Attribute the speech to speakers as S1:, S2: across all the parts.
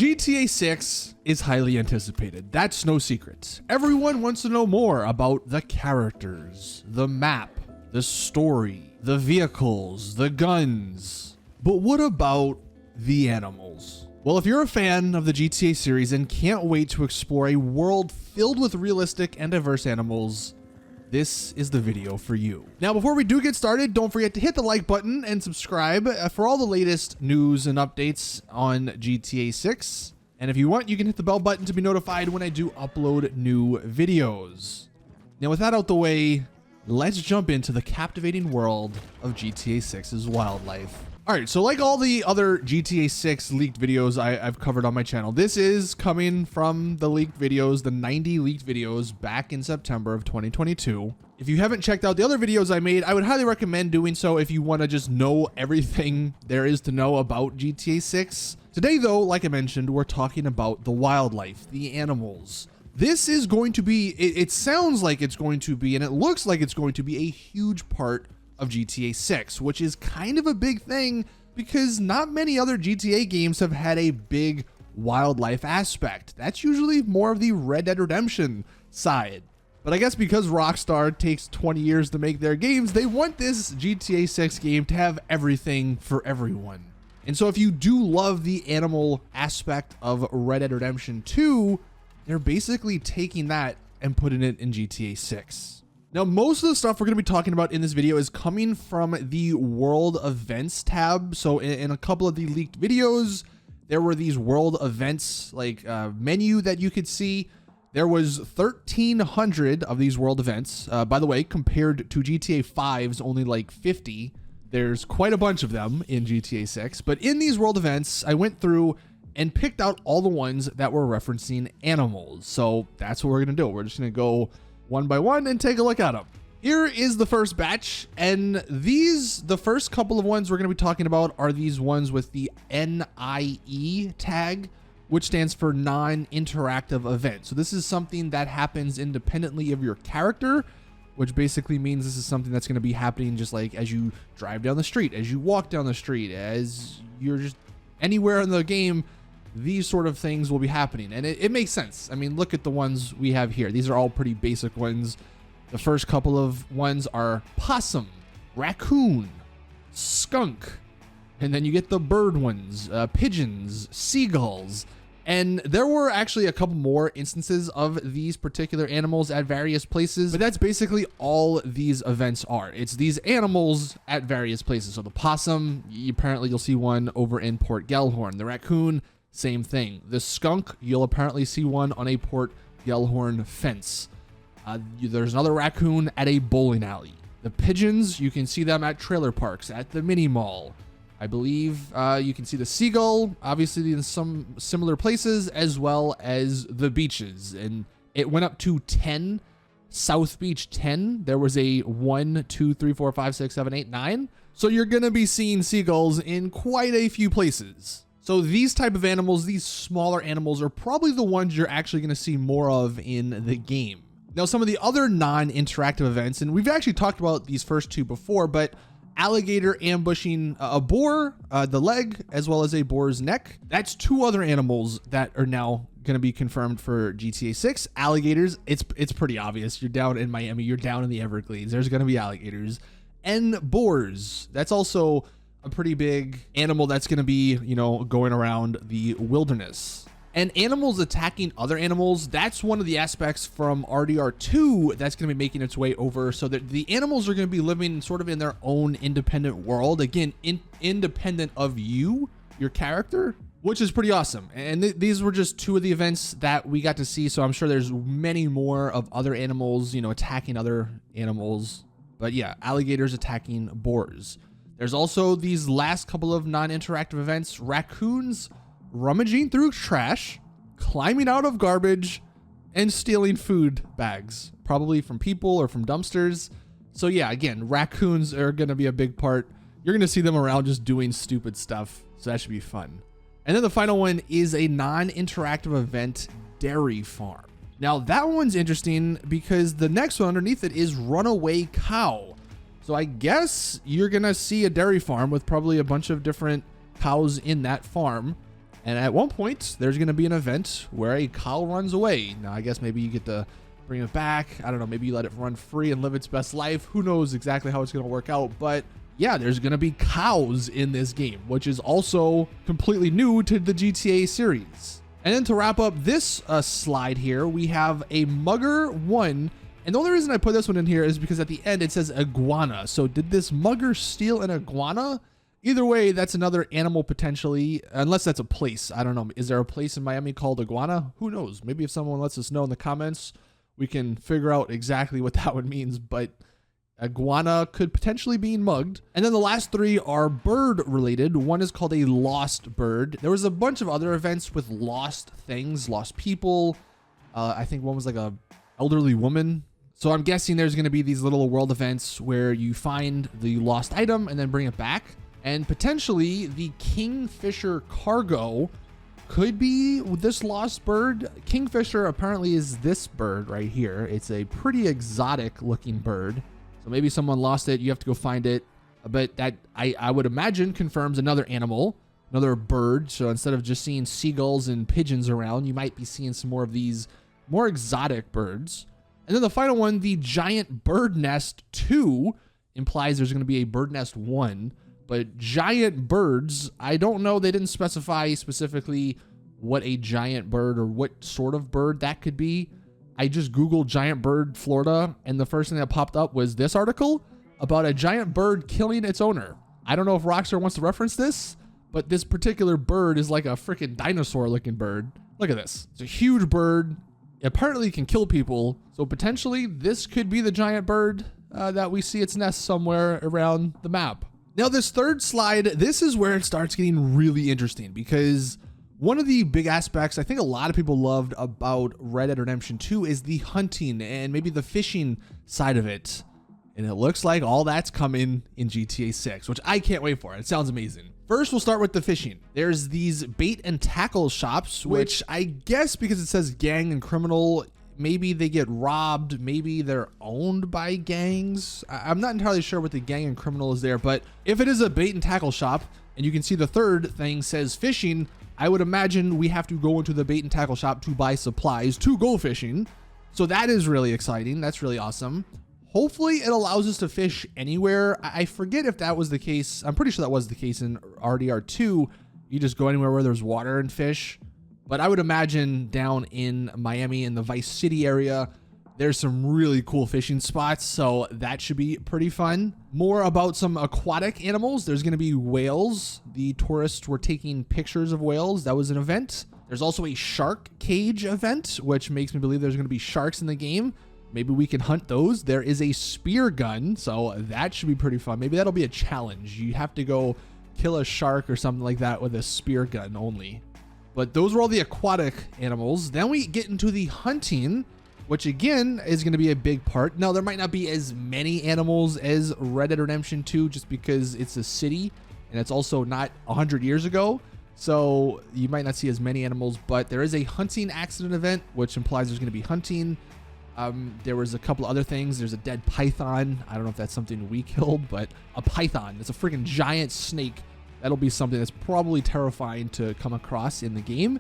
S1: GTA 6 is highly anticipated. That's no secret. Everyone wants to know more about the characters, the map, the story, the vehicles, the guns. But what about the animals? Well, if you're a fan of the GTA series and can't wait to explore a world filled with realistic and diverse animals, this is the video for you. Now, before we do get started, don't forget to hit the like button and subscribe for all the latest news and updates on GTA 6. And if you want, you can hit the bell button to be notified when I do upload new videos. Now, with that out the way, let's jump into the captivating world of GTA 6's wildlife. All right, so like all the other GTA 6 leaked videos I've covered on my channel, this is coming from the leaked videos, the 90 leaked videos back in September of 2022. If you haven't checked out the other videos I made, I would highly recommend doing so if you want to just know everything there is to know about GTA 6. Today, though, like I mentioned, we're talking about the wildlife, the animals. This is going to be, it sounds like it's going to be, and it looks like it's going to be a huge part of GTA 6, which is kind of a big thing because not many other GTA games have had a big wildlife aspect. That's usually more of the Red Dead Redemption side. But I guess because Rockstar takes 20 years to make their games, they want this GTA 6 game to have everything for everyone. And so if you do love the animal aspect of Red Dead Redemption 2, they're basically taking that and putting it in GTA 6. Now, most of the stuff we're going to be talking about in this video is coming from the World Events tab. So in a couple of the leaked videos, there were these World Events like menu that you could see. There was 1,300 of these World Events. By the way, compared to GTA 5's only like 50, there's quite a bunch of them in GTA 6. But in these World Events, I went through and picked out all the ones that were referencing animals. So that's what we're going to do. We're just going to go one by one and take a look at them. Here is the first batch, and the first couple of ones we're going to be talking about are these ones with the NIE tag, which stands for non-interactive event. So this is something that happens independently of your character, which basically means this is something that's going to be happening just like as you drive down the street, as you walk down the street, as you're just anywhere in the game. These sort of things will be happening, and it makes sense. I mean, look at the ones we have here. These are all pretty basic ones. The first couple of ones are possum, raccoon, skunk, and then you get the bird ones, pigeons, seagulls, and there were actually a couple more instances of these particular animals at various places, but that's basically all these events are. It's these animals at various places. So the possum, apparently you'll see one over in Port Gellhorn. The raccoon, same thing. The skunk, you'll apparently see one on a Port Gellhorn fence. There's another raccoon at a bowling alley. The pigeons, you can see them at trailer parks, at the mini mall. I believe you can see the seagull, obviously in some similar places, as well as the beaches. And it went up to 10. South Beach 10. There was a 1, 2, 3, 4, 5, 6, 7, 8, 9. So you're going to be seeing seagulls in quite a few places. So these type of animals, these smaller animals, are probably the ones you're actually going to see more of in the game. Now, some of the other non-interactive events, and we've actually talked about these first two before, but alligator ambushing a boar, the leg, as well as a boar's neck. That's two other animals that are now going to be confirmed for GTA 6. Alligators, it's pretty obvious. You're down in Miami, you're down in the Everglades. There's going to be alligators. And boars, that's also a pretty big animal that's going to be, going around the wilderness. And animals attacking other animals, that's one of the aspects from RDR2 that's going to be making its way over, so that the animals are going to be living sort of in their own independent world, again, independent of you, your character, which is pretty awesome. And these were just two of the events that we got to see, so I'm sure there's many more of other animals, attacking other animals. But yeah, alligators attacking boars. There's also these last couple of non-interactive events, raccoons rummaging through trash, climbing out of garbage, and stealing food bags, probably from people or from dumpsters. So yeah, again, raccoons are going to be a big part. You're going to see them around just doing stupid stuff, so that should be fun. And then the final one is a non-interactive event, dairy farm. Now that one's interesting because the next one underneath it is runaway cow. So I guess you're going to see a dairy farm with probably a bunch of different cows in that farm. And at one point, there's going to be an event where a cow runs away. Now, I guess maybe you get to bring it back. I don't know. Maybe you let it run free and live its best life. Who knows exactly how it's going to work out. But yeah, there's going to be cows in this game, which is also completely new to the GTA series. And then to wrap up this slide here, we have a Mugger 1. And the only reason I put this one in here is because at the end it says iguana. So did this Mugger steal an iguana? Either way, that's another animal potentially, unless that's a place. I don't know. Is there a place in Miami called Iguana? Who knows? Maybe if someone lets us know in the comments, we can figure out exactly what that one means. But iguana could potentially be mugged. And then the last three are bird related. One is called a lost bird. There was a bunch of other events with lost things, lost people. I think one was like a elderly woman. So I'm guessing there's going to be these little world events where you find the lost item and then bring it back. And potentially the Kingfisher cargo could be this lost bird. Kingfisher apparently is this bird right here. It's a pretty exotic looking bird. So maybe someone lost it. You have to go find it. But that I would imagine confirms another animal, another bird. So instead of just seeing seagulls and pigeons around, you might be seeing some more of these more exotic birds. And then the final one, the Giant Bird Nest 2, implies there's going to be a Bird Nest 1. But giant birds, I don't know. They didn't specify specifically what a giant bird or what sort of bird that could be. I just Googled giant bird Florida, and the first thing that popped up was this article about a giant bird killing its owner. I don't know if Rockstar wants to reference this, but this particular bird is like a freaking dinosaur looking bird. Look at this. It's a huge bird. It apparently can kill people. So potentially this could be the giant bird that we see its nest somewhere around the map. Now, this third slide, this is where it starts getting really interesting because one of the big aspects I think a lot of people loved about Red Dead Redemption 2 is the hunting and maybe the fishing side of it. And it looks like all that's coming in GTA 6, which I can't wait for. It sounds amazing. First, we'll start with the fishing. There's these bait and tackle shops, which I guess because it says gang and criminal, maybe they get robbed, maybe they're owned by gangs. I'm not entirely sure what the gang and criminal is there, but if it is a bait and tackle shop, and you can see the third thing says fishing, I would imagine we have to go into the bait and tackle shop to buy supplies to go fishing. So that is really exciting. That's really awesome. Hopefully it allows us to fish anywhere. I forget if that was the case. I'm pretty sure that was the case in RDR2. You just go anywhere where there's water and fish. But I would imagine down in Miami in the Vice City area, there's some really cool fishing spots. So that should be pretty fun. More about some aquatic animals. There's going to be whales. The tourists were taking pictures of whales. That was an event. There's also a shark cage event, which makes me believe there's going to be sharks in the game. Maybe we can hunt those. There is a spear gun. So that should be pretty fun. Maybe that'll be a challenge. You have to go kill a shark or something like that with a spear gun only. But those were all the aquatic animals. Then we get into the hunting, which again is going to be a big part. Now, there might not be as many animals as Red Dead Redemption 2 just because it's a city and it's also not 100 years ago. So you might not see as many animals, but there is a hunting accident event, which implies there's going to be hunting. There was a couple other things. There's a dead python. I don't know if that's something we killed, but a python. It's a freaking giant snake. That'll be something that's probably terrifying to come across in the game.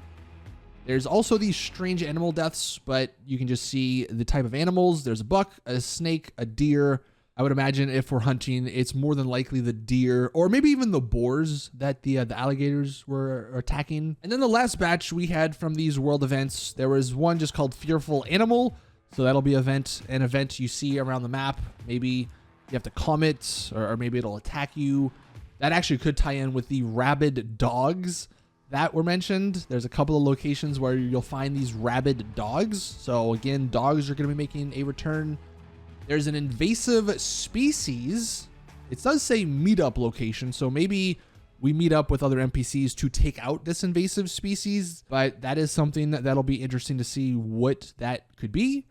S1: There's also these strange animal deaths, but you can just see the type of animals. There's a buck, a snake, a deer. I would imagine if we're hunting, it's more than likely the deer or maybe even the boars that the alligators were attacking. And then the last batch we had from these world events, there was one just called Fearful Animal. So that'll be an event you see around the map. Maybe you have to calm it or maybe it'll attack you. That actually could tie in with the rabid dogs that were mentioned. There's a couple of locations where you'll find these rabid dogs. So again, dogs are going to be making a return. There's an invasive species. It does say meetup location. So maybe we meet up with other NPCs to take out this invasive species. But that is something that'll be interesting to see what that could be.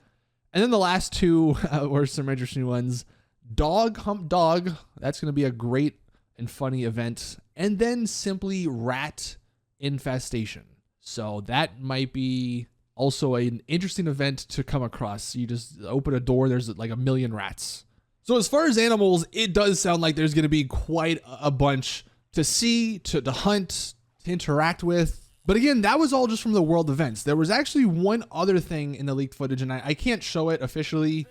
S1: And then the last two were some interesting ones. Dog hump dog. That's going to be a great and funny event. And then simply rat infestation. So that might be also an interesting event to come across. You just open a door, there's like a million rats. So as far as animals, it does sound like there's going to be quite a bunch to see, to hunt, to interact with. But again, that was all just from the world events. There was actually one other thing in the leaked footage, and I can't show it officially.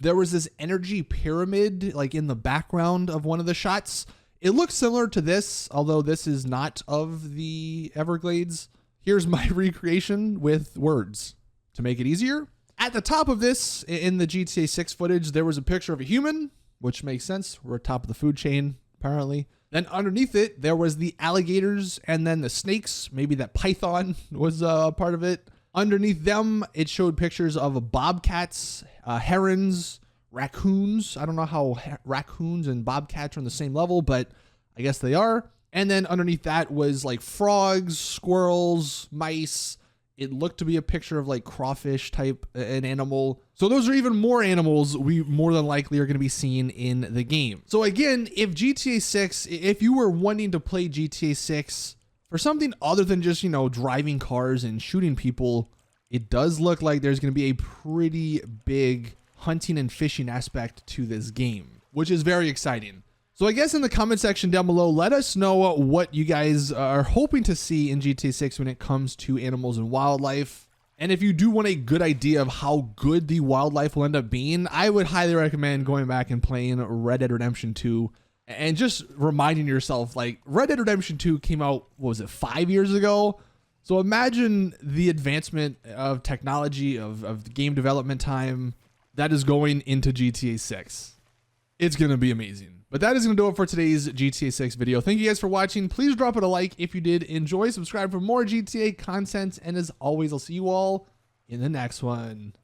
S1: There was this energy pyramid like in the background of one of the shots. It looks similar to this, although this is not of the Everglades. Here's my recreation with words to make it easier. At the top of this, in the GTA 6 footage, there was a picture of a human, which makes sense. We're at top of the food chain, apparently. Then underneath it, there was the alligators and then the snakes. Maybe that python was a part of it. Underneath them, it showed pictures of bobcats, herons, raccoons. I don't know how raccoons and bobcats are on the same level, but I guess they are. And then underneath that was like frogs, squirrels, mice. It looked to be a picture of like crawfish type an animal. So those are even more animals we more than likely are going to be seen in the game. So again, if GTA 6, if you were wanting to play GTA 6 for something other than just, you know, driving cars and shooting people, it does look like there's going to be a pretty big hunting and fishing aspect to this game, which is very exciting. So I guess in the comment section down below, let us know what you guys are hoping to see in GTA 6 when it comes to animals and wildlife. And if you do want a good idea of how good the wildlife will end up being, I would highly recommend going back and playing Red Dead Redemption 2 and just reminding yourself, like, Red Dead Redemption 2 came out, what was it, 5 years ago? So imagine the advancement of technology, of game development time that is going into GTA 6. It's going to be amazing. But that is going to do it for today's GTA 6 video. Thank you guys for watching. Please drop it a like if you did enjoy. Subscribe for more GTA content. And as always, I'll see you all in the next one.